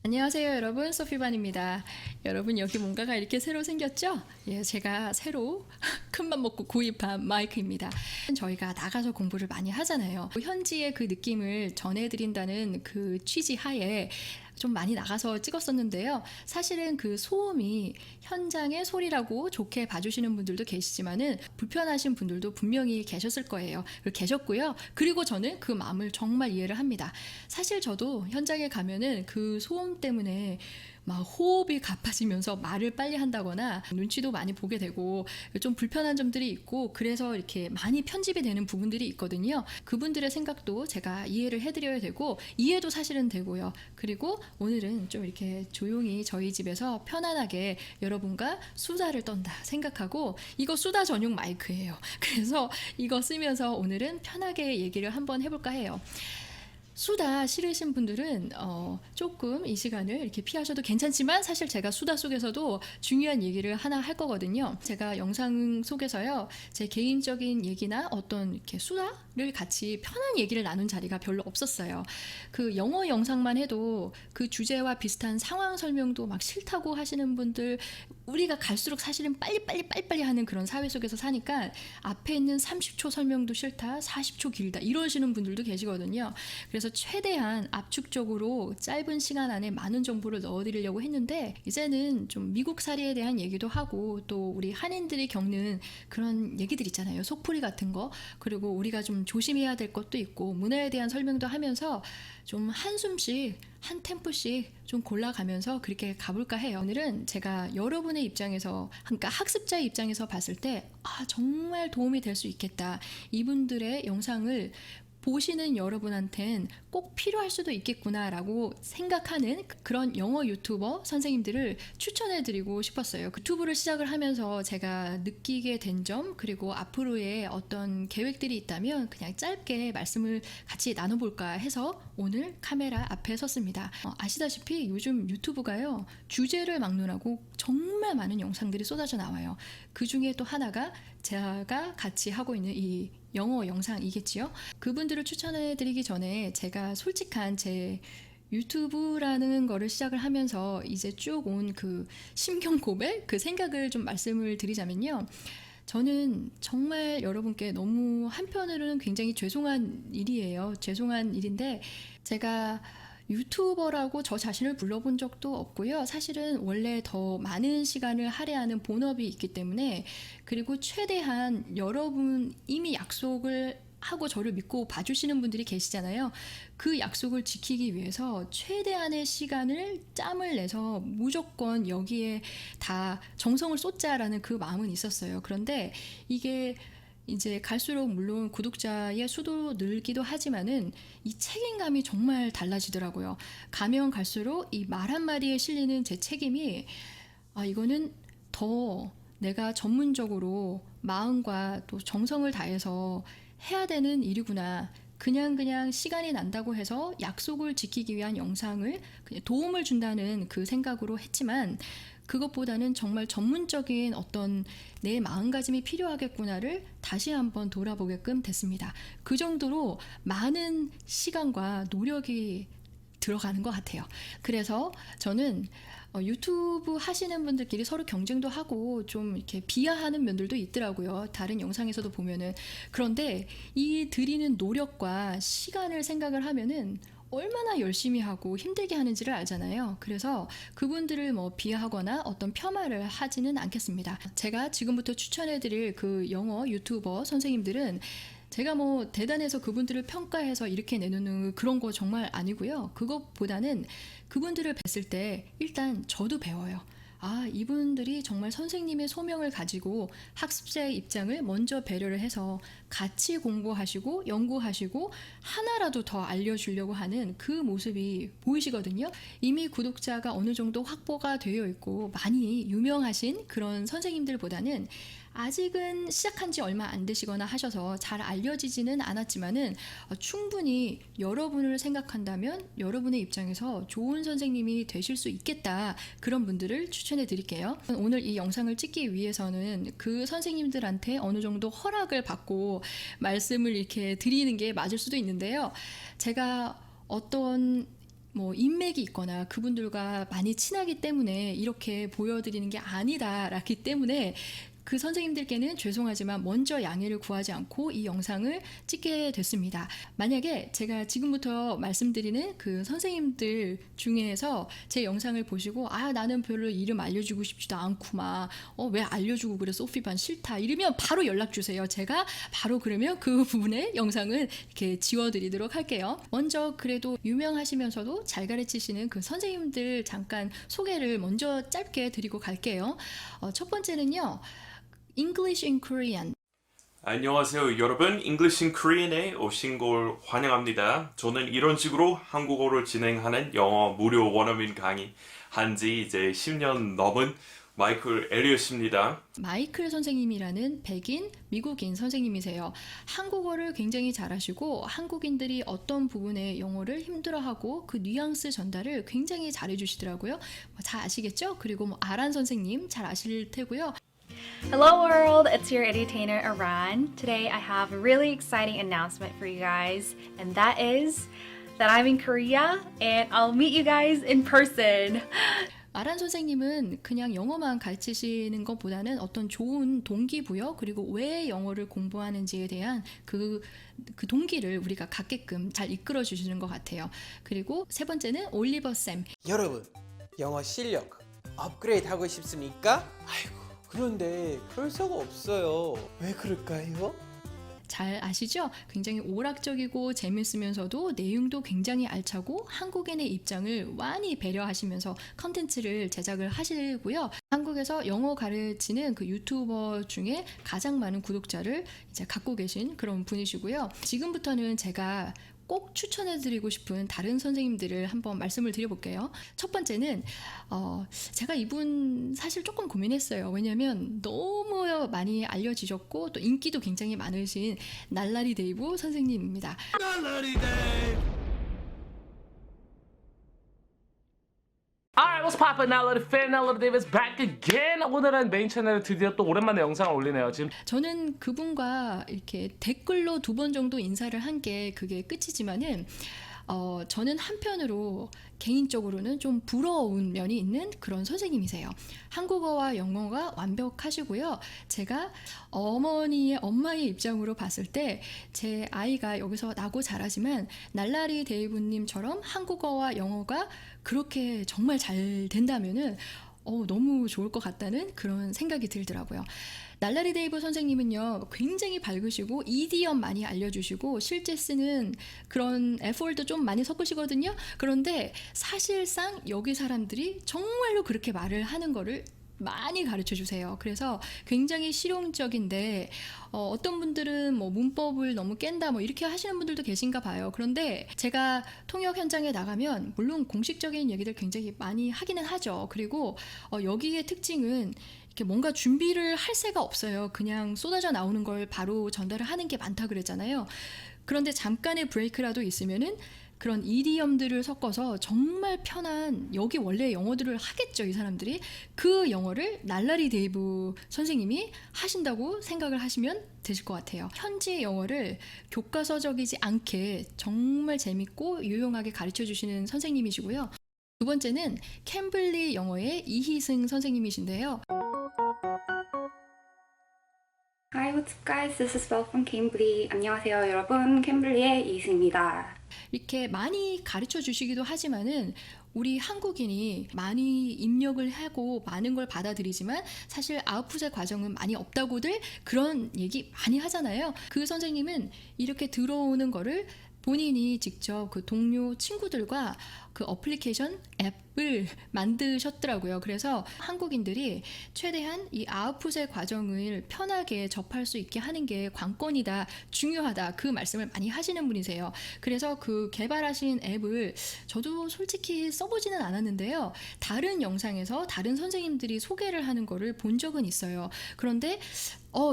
안녕하세요 여러분, 소피반입니다. 여러분, 여기 뭔가가 이렇게 새로 생겼죠? 예, 제가 새로 큰맘 먹고 구입한 마이크입니다. 저희가 나가서 공부를 많이 하잖아요. 현지의 그 느낌을 전해드린다는 그 취지 하에 좀 많이 나가서 찍었었는데요. 사실은 그 소음이 현장의 소리라고 좋게 봐주시는 분들도 계시지만은 불편하신 분들도 분명히 계셨을 거예요. 계셨고요. 그리고 저는 그 마음을 정말 이해를 합니다. 사실 저도 현장에 가면은 그 소음 때문에 막 호흡이 가빠지면서 말을 빨리 한다거나 눈치도 많이 보게 되고 좀 불편한 점들이 있고, 그래서 이렇게 많이 편집이 되는 부분들이 있거든요. 그분들의 생각도 제가 이해를 해드려야 되고, 이해도 사실은 되고요. 그리고 오늘은 좀 이렇게 조용히 저희 집에서 편안하게 여러분과 수다를 떤다 생각하고, 이거 수다 전용 마이크예요. 그래서 이거 쓰면서 오늘은 편하게 얘기를 한번 해볼까 해요. 수다 싫으신 분들은 조금 이 시간을 이렇게 피하셔도 괜찮지만, 사실 제가 수다 속에서도 중요한 얘기를 하나 할 거거든요. 제가 영상 속에서요, 제 개인적인 얘기나 어떤 이렇게 수다를 같이 편한 얘기를 나눈 자리가 별로 없었어요. 그 영어 영상만 해도 그 주제와 비슷한 상황 설명도 막 싫다고 하시는 분들, 우리가 갈수록 사실은 빨리빨리 하는 그런 사회 속에서 사니까 앞에 있는 30초 설명도 싫다, 40초 길다 이러시는 분들도 계시거든요. 그래서 최대한 압축적으로 짧은 시간 안에 많은 정보를 넣어드리려고 했는데, 이제는 좀 미국살이에 대한 얘기도 하고, 또 우리 한인들이 겪는 그런 얘기들 있잖아요. 속풀이 같은 거, 그리고 우리가 좀 조심해야 될 것도 있고, 문화에 대한 설명도 하면서 좀 한숨씩 한 템포씩 좀 골라가면서 그렇게 가볼까 해요. 오늘은 제가 여러분의 입장에서, 그러니까 학습자의 입장에서 봤을 때 정말 도움이 될 수 있겠다, 이분들의 영상을 보시는 여러분한텐 꼭 필요할 수도 있겠구나라고 생각하는 그런 영어 유튜버 선생님들을 추천해드리고 싶었어요. 유튜브를 시작을 하면서 제가 느끼게 된 점, 그리고 앞으로의 어떤 계획들이 있다면 그냥 짧게 말씀을 같이 나눠볼까 해서 오늘 카메라 앞에 섰습니다. 아시다시피 요즘 유튜브가요, 주제를 막론하고 정말 많은 영상들이 쏟아져 나와요. 그 중에 또 하나가 제가 같이 하고 있는 이 영어 영상이겠지요. 그분들을 추천해 드리기 전에 제가 솔직한 제 유튜브라는 거를 시작을 하면서 이제 쭉 온 그 심경 고백, 그 생각을 좀 말씀을 드리자면요. 저는 정말 여러분께 너무 한편으로는 굉장히 죄송한 일이에요. 죄송한 일인데, 제가 유튜버라고 저 자신을 불러본 적도 없고요. 사실은 원래 더 많은 시간을 할애하는 본업이 있기 때문에, 그리고 최대한 여러분 이미 약속을 하고 저를 믿고 봐주시는 분들이 계시잖아요. 그 약속을 지키기 위해서 최대한의 시간을 짬을 내서 무조건 여기에 다 정성을 쏟자라는 그 마음은 있었어요. 그런데 이게 이제 갈수록 물론 구독자의 수도 늘기도 하지만은 이 책임감이 정말 달라지더라고요. 가면 갈수록 이 말 한마디에 실리는 제 책임이, 이거는 더 내가 전문적으로 마음과 또 정성을 다해서 해야 되는 일이구나. 그냥 시간이 난다고 해서 약속을 지키기 위한 영상을 그냥 도움을 준다는 그 생각으로 했지만, 그것보다는 정말 전문적인 어떤 내 마음가짐이 필요하겠구나를 다시 한번 돌아보게끔 됐습니다. 그 정도로 많은 시간과 노력이 들어가는 것 같아요. 그래서 저는 유튜브 하시는 분들끼리 서로 경쟁도 하고 좀 이렇게 비하하는 면들도 있더라고요. 다른 영상에서도 보면은. 그런데 이 들이는 노력과 시간을 생각을 하면은 얼마나 열심히 하고 힘들게 하는지를 알잖아요. 그래서 그분들을 비하하거나 어떤 폄하를 하지는 않겠습니다. 제가 지금부터 추천해드릴 그 영어 유튜버 선생님들은 제가 대단해서 그분들을 평가해서 이렇게 내놓는 그런 거 정말 아니고요. 그것보다는 그분들을 뵀을 때 일단 저도 배워요. 이분들이 정말 선생님의 소명을 가지고 학습자의 입장을 먼저 배려를 해서 같이 공부하시고 연구하시고 하나라도 더 알려주려고 하는 그 모습이 보이시거든요. 이미 구독자가 어느 정도 확보가 되어 있고 많이 유명하신 그런 선생님들보다는 아직은 시작한 지 얼마 안 되시거나 하셔서 잘 알려지지는 않았지만은 충분히 여러분을 생각한다면 여러분의 입장에서 좋은 선생님이 되실 수 있겠다, 그런 분들을 추천해 드릴게요. 오늘 이 영상을 찍기 위해서는 그 선생님들한테 어느 정도 허락을 받고 말씀을 이렇게 드리는 게 맞을 수도 있는데요. 제가 어떤 뭐 인맥이 있거나 그분들과 많이 친하기 때문에 이렇게 보여드리는 게 아니다라기 때문에 그 선생님들께는 죄송하지만 먼저 양해를 구하지 않고 이 영상을 찍게 됐습니다. 만약에 제가 지금부터 말씀드리는 그 선생님들 중에서 제 영상을 보시고 나는 별로 이름 알려주고 싶지도 않구만, 왜 알려주고 그래, 소피 반 싫다 이러면 바로 연락 주세요. 제가 바로 그러면 그 부분의 영상을 이렇게 지워드리도록 할게요. 먼저 그래도 유명하시면서도 잘 가르치시는 그 선생님들 잠깐 소개를 먼저 짧게 드리고 갈게요. 첫 번째는요, English in Korean. 안녕하세요 여러분, English in Korean에 오신 걸 환영합니다. 저는 이런 식으로 한국어를 진행하는 영어 무료 원어민 강의 한지 이제 10년 넘은 마이클 에리엇입니다. 마이클 선생님이라는 백인 미국인 선생님이세요. 한국어를 굉장히 잘하시고 한국인들이 어떤 부분에 영어를 힘들어하고 그 뉘앙스 전달을 굉장히 잘해주시더라고요. 잘 아시겠죠? 그리고 아란 선생님 잘 아실 테고요. Hello world, it's your edutainer Aran. Today I have a really exciting announcement for you guys, and that is that I'm in Korea and I'll meet you guys in person. 아란 선생님은 그냥 영어만 가르치시는 것보다는 어떤 좋은 동기부여 그리고 왜 영어를 공부하는지에 대한 그 동기를 우리가 갖게끔 잘 이끌어 주시는 것 같아요. 그리고 세 번째는 올리버 쌤. 여러분, 영어 실력 업그레이드 하고 싶습니까? 아이고, 그런데 그럴 수가 없어요. 왜 그럴까요? 잘 아시죠? 굉장히 오락적이고 재밌으면서도 내용도 굉장히 알차고 한국인의 입장을 많이 배려하시면서 컨텐츠를 제작을 하시고요. 한국에서 영어 가르치는 그 유튜버 중에 가장 많은 구독자를 이제 갖고 계신 그런 분이시고요. 지금부터는 제가 꼭 추천해드리고 싶은 다른 선생님들을 한번 말씀을 드려볼게요. 첫 번째는 제가 이분 사실 조금 고민했어요. 왜냐하면 너무 많이 알려지셨고 또 인기도 굉장히 많으신 날라리 데이브 선생님입니다. Alright, what's poppin' now? Let it fit. Now let it Davis back again. 오늘은 메인 채널에 드디어 또 오랜만에 영상을 올리네요. 지금 저는 그분과 이렇게 댓글로 2번 정도 인사를 한 게 그게 끝이지만은 저는 한편으로 개인적으로는 좀 부러운 면이 있는 그런 선생님이세요. 한국어와 영어가 완벽하시고요. 제가 엄마의 입장으로 봤을 때 제 아이가 여기서 나고 자라지만 날라리 데이브님처럼 한국어와 영어가 그렇게 정말 잘 된다면은 너무 좋을 것 같다는 그런 생각이 들더라고요. 날라리 데이브 선생님은요, 굉장히 밝으시고 이디엄 많이 알려주시고 실제 쓰는 그런 F월드 좀 많이 섞으시거든요. 그런데 사실상 여기 사람들이 정말로 그렇게 말을 하는 거를 많이 가르쳐 주세요. 그래서 굉장히 실용적인데 어떤 분들은 뭐 문법을 너무 깬다 뭐 이렇게 하시는 분들도 계신가 봐요. 그런데 제가 통역 현장에 나가면 물론 공식적인 얘기들 굉장히 많이 하기는 하죠. 그리고 여기의 특징은 이렇게 뭔가 준비를 할 새가 없어요. 그냥 쏟아져 나오는 걸 바로 전달을 하는 게 많다 그랬잖아요. 그런데 잠깐의 브레이크라도 있으면은 그런 이디엄들을 섞어서 정말 편한, 여기 원래 영어들을 하겠죠, 이 사람들이. 그 영어를 날라리 데이브 선생님이 하신다고 생각을 하시면 되실 것 같아요. 현지 영어를 교과서적이지 않게 정말 재밌고 유용하게 가르쳐 주시는 선생님이시고요. 두 번째는 캠블리 영어의 이희승 선생님이신데요. Hi, what's up guys? This is Belle from Cambly. 안녕하세요 여러분, 캠블리의 이승입니다. 이렇게 많이 가르쳐 주시기도 하지만은 우리 한국인이 많이 입력을 하고 많은 걸 받아들이지만 사실 아웃풋의 과정은 많이 없다고들 그런 얘기 많이 하잖아요. 그 선생님은 이렇게 들어오는 거를 본인이 직접 그 동료 친구들과 그 어플리케이션 앱을 만드셨더라고요. 그래서 한국인들이 최대한 이 아웃풋의 과정을 편하게 접할 수 있게 하는 게 관건이다, 중요하다, 그 말씀을 많이 하시는 분이세요. 그래서 그 개발하신 앱을 저도 솔직히 써보지는 않았는데요. 다른 영상에서 다른 선생님들이 소개를 하는 거를 본 적은 있어요. 그런데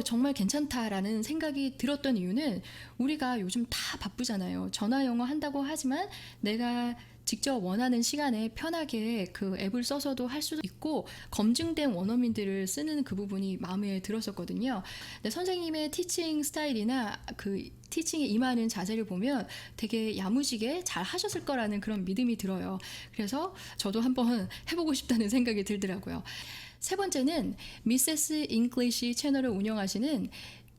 정말 괜찮다라는 생각이 들었던 이유는 우리가 요즘 다 바쁘잖아요. 전화 영어 한다고 하지만 내가 직접 원하는 시간에 편하게 그 앱을 써서도 할 수도 있고 검증된 원어민들을 쓰는 그 부분이 마음에 들었었거든요. 근데 선생님의 티칭 스타일이나 그 티칭에 임하는 자세를 보면 되게 야무지게 잘 하셨을 거라는 그런 믿음이 들어요. 그래서 저도 한번 해보고 싶다는 생각이 들더라고요. 세 번째는 미세스 잉글리시 채널을 운영하시는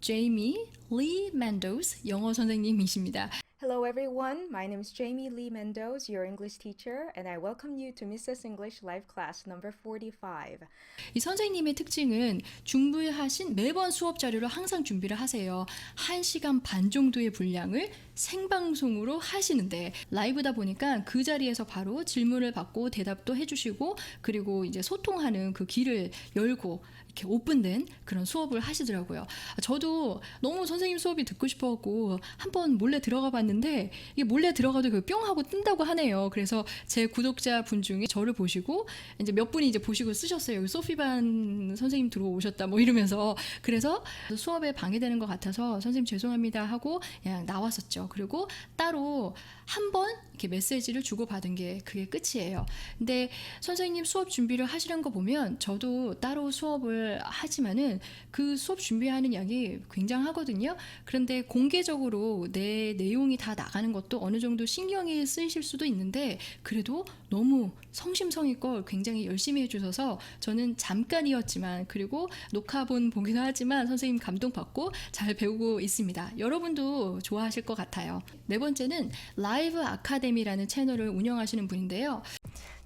제이미 리 맨도스 영어 선생님이십니다. Hello everyone, my name is Jamie Lee Mendoza, your English teacher, and I welcome you to Mrs. English Live Class number 45. 이 선생님의 특징은 준비하신 매번 수업 자료를 항상 준비를 하세요. 1시간 반 정도의 분량을 생방송으로 하시는데 라이브다 보니까 그 자리에서 바로 질문을 받고 대답도 해주시고 그리고 이제 소통하는 그 길을 열고 이렇게 오픈된 그런 수업을 하시더라고요. 저도 너무 선생님 수업이 듣고 싶어갖고 한번 몰래 들어가 봤는데 이게 몰래 들어가도 그 뿅 하고 뜬다고 하네요. 그래서 제 구독자 분 중에 저를 보시고 이제 몇 분이 이제 보시고 쓰셨어요. 소피반 선생님 들어오셨다 뭐 이러면서 그래서 수업에 방해되는 것 같아서 선생님 죄송합니다 하고 그냥 나왔었죠. 그리고 따로 한 번 이렇게 메시지를 주고받은 게 그게 끝이에요. 근데 선생님 수업 준비를 하시는 거 보면 저도 따로 수업을 하지만은 그 수업 준비하는 양이 굉장하거든요. 그런데 공개적으로 내 내용이 다 나가는 것도 어느 정도 신경이 쓰이실 수도 있는데 그래도 너무 성심성의껏 굉장히 열심히 해주셔서 저는 잠깐이었지만 그리고 녹화본 보기도 하지만 선생님 감동받고 잘 배우고 있습니다. 여러분도 좋아하실 것 같아요. 네 번째는 라이브 아카데미라는 채널을 운영하시는 분인데요.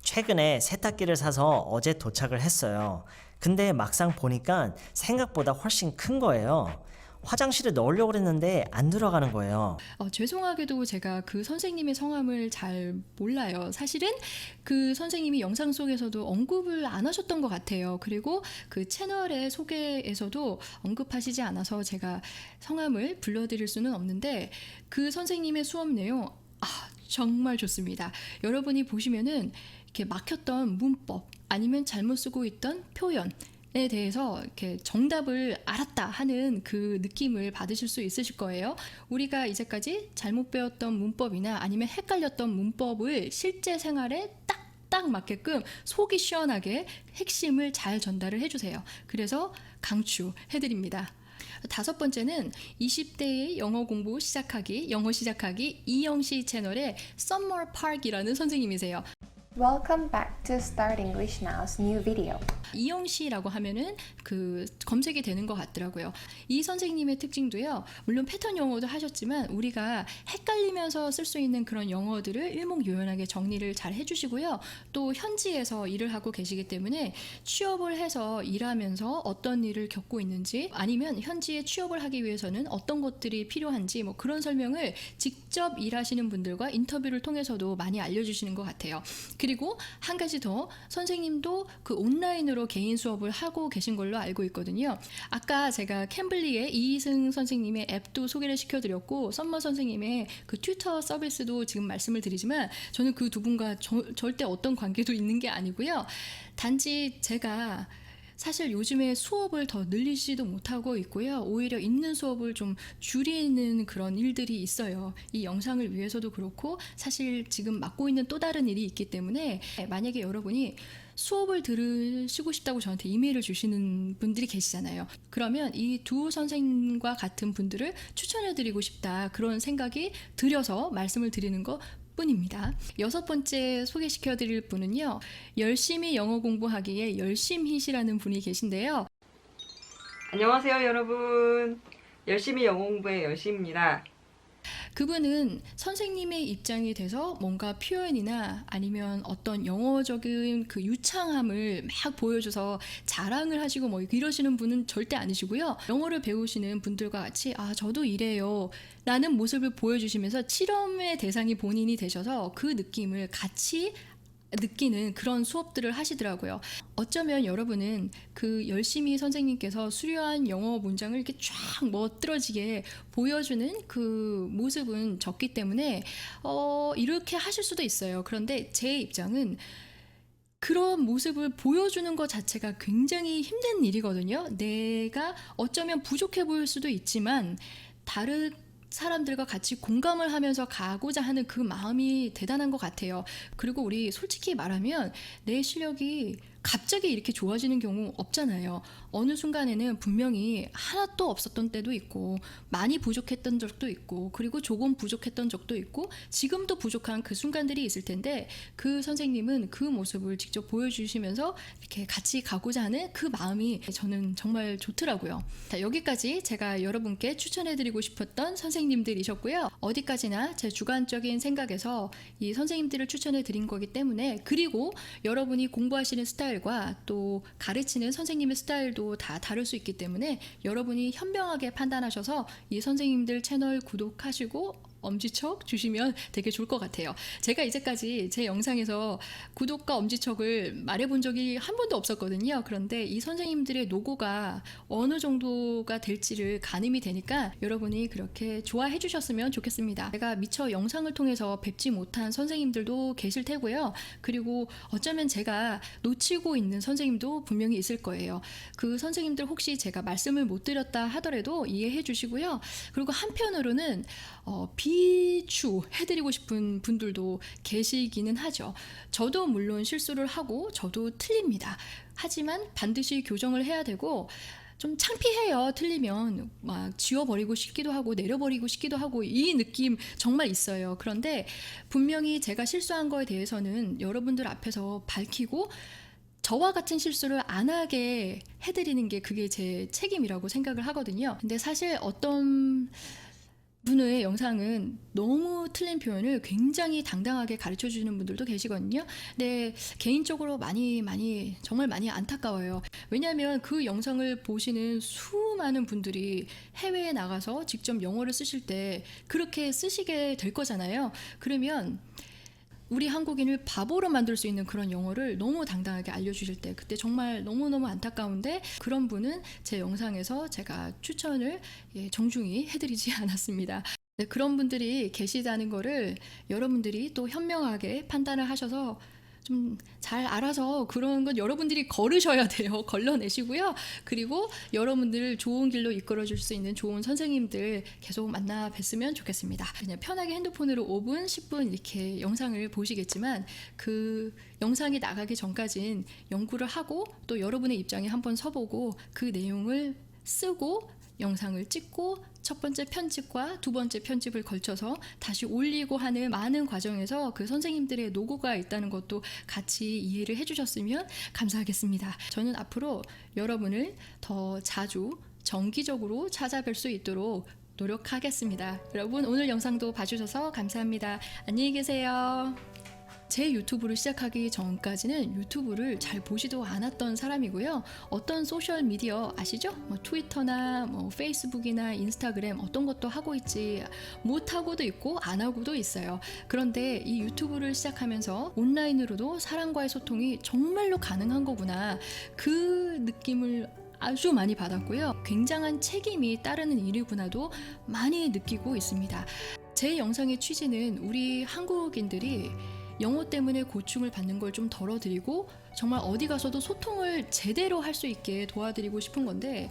최근에 세탁기를 사서 어제 도착을 했어요. 근데 막상 보니까 생각보다 훨씬 큰 거예요. 화장실에 넣으려고 했는데 안 들어가는 거예요. 죄송하게도 제가 그 선생님의 성함을 잘 몰라요. 사실은 그 선생님이 영상 속에서도 언급을 안 하셨던 것 같아요. 그리고 그 채널의 소개에서도 언급하시지 않아서 제가 성함을 불러드릴 수는 없는데 그 선생님의 수업 내용 정말 좋습니다. 여러분이 보시면은 이렇게 막혔던 문법 아니면 잘못 쓰고 있던 표현에 대해서 이렇게 정답을 알았다 하는 그 느낌을 받으실 수 있으실 거예요. 우리가 이제까지 잘못 배웠던 문법이나 아니면 헷갈렸던 문법을 실제 생활에 딱 맞게끔 속이 시원하게 핵심을 잘 전달을 해주세요. 그래서 강추해드립니다. 다섯 번째는 20대의 영어 공부 시작하기, 영어 시작하기 이영시 채널의 Summer Park이라는 선생님이세요. Welcome back to Start English Now's new video. 이영시라고 하면은 그 검색이 되는 것 같더라고요. 이 선생님의 특징도요. 물론 패턴 영어도 하셨지만 우리가 헷갈리면서 쓸 수 있는 그런 영어들을 일목요연하게 정리를 잘 해주시고요. 또 현지에서 일을 하고 계시기 때문에 취업을 해서 일하면서 어떤 일을 겪고 있는지 아니면 현지에 취업을 하기 위해서는 어떤 것들이 필요한지 뭐 그런 설명을 직접 일하시는 분들과 인터뷰를 통해서도 많이 알려주시는 것 같아요. 그리고 한 가지 더 선생님도 그 온라인으로 개인 수업을 하고 계신 걸로 알고 있거든요. 아까 제가 캠블리의 이희승 선생님의 앱도 소개를 시켜드렸고 썸머 선생님의 그 튜터 서비스도 지금 말씀을 드리지만 저는 그 두 분과 절대 어떤 관계도 있는 게 아니고요. 단지 제가 사실 요즘에 수업을 더 늘리지도 못하고 있고요. 오히려 있는 수업을 좀 줄이는 그런 일들이 있어요. 이 영상을 위해서도 그렇고 사실 지금 맡고 있는 또 다른 일이 있기 때문에 만약에 여러분이 수업을 들으시고 싶다고 저한테 이메일을 주시는 분들이 계시잖아요. 그러면 이 두 선생님과 같은 분들을 추천해드리고 싶다. 그런 생각이 들여서 말씀을 드리는 것 뿐입니다. 여섯 번째 소개시켜드릴 분은요. 열심히 영어 공부하기에 열심히시라는 분이 계신데요. 안녕하세요 여러분. 열심히 영어 공부에 열심입니다. 그분은 선생님의 입장이 돼서 뭔가 표현이나 아니면 어떤 영어적인 그 유창함을 막 보여줘서 자랑을 하시고 뭐 이러시는 분은 절대 아니시고요. 영어를 배우시는 분들과 같이 저도 이래요 라는 모습을 보여주시면서 실험의 대상이 본인이 되셔서 그 느낌을 같이 느끼는 그런 수업들을 하시더라고요. 어쩌면 여러분은 그 열심히 선생님께서 수려한 영어 문장을 이렇게 쫙 멋들어지게 보여주는 그 모습은 적기 때문에 이렇게 하실 수도 있어요. 그런데 제 입장은 그런 모습을 보여주는 것 자체가 굉장히 힘든 일이거든요. 내가 어쩌면 부족해 보일 수도 있지만 사람들과 같이 공감을 하면서 가고자 하는 그 마음이 대단한 것 같아요. 그리고 우리 솔직히 말하면 내 실력이 갑자기 이렇게 좋아지는 경우 없잖아요. 어느 순간에는 분명히 하나도 없었던 때도 있고 많이 부족했던 적도 있고 그리고 조금 부족했던 적도 있고 지금도 부족한 그 순간들이 있을 텐데 그 선생님은 그 모습을 직접 보여주시면서 이렇게 같이 가고자 하는 그 마음이 저는 정말 좋더라고요. 자, 여기까지 제가 여러분께 추천해드리고 싶었던 선생님들이셨고요. 어디까지나 제 주관적인 생각에서 이 선생님들을 추천해드린 거기 때문에 그리고 여러분이 공부하시는 스타일과 또 가르치는 선생님의 스타일도 다 다를 수 있기 때문에 여러분이 현명하게 판단하셔서 이 선생님들 채널 구독하시고 엄지척 주시면 되게 좋을 것 같아요. 제가 이제까지 제 영상에서 구독과 엄지척을 말해본 적이 한 번도 없었거든요. 그런데 이 선생님들의 노고가 어느 정도가 될지를 가늠이 되니까 여러분이 그렇게 좋아해 주셨으면 좋겠습니다. 제가 미처 영상을 통해서 뵙지 못한 선생님들도 계실 테고요. 그리고 어쩌면 제가 놓치고 있는 선생님도 분명히 있을 거예요. 그 선생님들 혹시 제가 말씀을 못 드렸다 하더라도 이해해 주시고요. 그리고 한편으로는 비추해드리고 싶은 분들도 계시기는 하죠. 저도 물론 실수를 하고 저도 틀립니다. 하지만 반드시 교정을 해야 되고 좀 창피해요. 틀리면 막 지워버리고 싶기도 하고 내려버리고 싶기도 하고 이 느낌 정말 있어요. 그런데 분명히 제가 실수한 거에 대해서는 여러분들 앞에서 밝히고 저와 같은 실수를 안 하게 해드리는 게 그게 제 책임이라고 생각을 하거든요. 근데 사실 어떤 분의 영상은 너무 틀린 표현을 굉장히 당당하게 가르쳐 주시는 분들도 계시거든요. 근데 개인적으로 정말 많이 안타까워요. 왜냐하면 그 영상을 보시는 수많은 분들이 해외에 나가서 직접 영어를 쓰실 때 그렇게 쓰시게 될 거잖아요. 그러면 우리 한국인을 바보로 만들 수 있는 그런 영어를 너무 당당하게 알려주실 때 그때 정말 너무너무 안타까운데 그런 분은 제 영상에서 제가 추천을 정중히 해드리지 않았습니다. 그런 분들이 계시다는 거를 여러분들이 또 현명하게 판단을 하셔서 좀 잘 알아서 그런 건 여러분들이 걸으셔야 돼요. 걸러내시고요. 그리고 여러분들을 좋은 길로 이끌어 줄 수 있는 좋은 선생님들 계속 만나 뵀으면 좋겠습니다. 그냥 편하게 핸드폰으로 5분, 10분 이렇게 영상을 보시겠지만 그 영상이 나가기 전까진 연구를 하고 또 여러분의 입장에 한번 서보고 그 내용을 쓰고 영상을 찍고 첫 번째 편집과 두 번째 편집을 걸쳐서 다시 올리고 하는 많은 과정에서 그 선생님들의 노고가 있다는 것도 같이 이해를 해주셨으면 감사하겠습니다. 저는 앞으로 여러분을 더 자주 정기적으로 찾아뵐 수 있도록 노력하겠습니다. 여러분 오늘 영상도 봐주셔서 감사합니다. 안녕히 계세요. 제 유튜브를 시작하기 전까지는 유튜브를 잘 보지도 않았던 사람이고요. 어떤 소셜 미디어 아시죠? 트위터나 페이스북이나 인스타그램 어떤 것도 하고 있지 못하고도 있고 안 하고도 있어요. 그런데 이 유튜브를 시작하면서 온라인으로도 사람과의 소통이 정말로 가능한 거구나. 그 느낌을 아주 많이 받았고요. 굉장한 책임이 따르는 일이구나도 많이 느끼고 있습니다. 제 영상의 취지는 우리 한국인들이 영어 때문에 고충을 받는 걸 좀 덜어드리고 정말 어디 가서도 소통을 제대로 할 수 있게 도와드리고 싶은 건데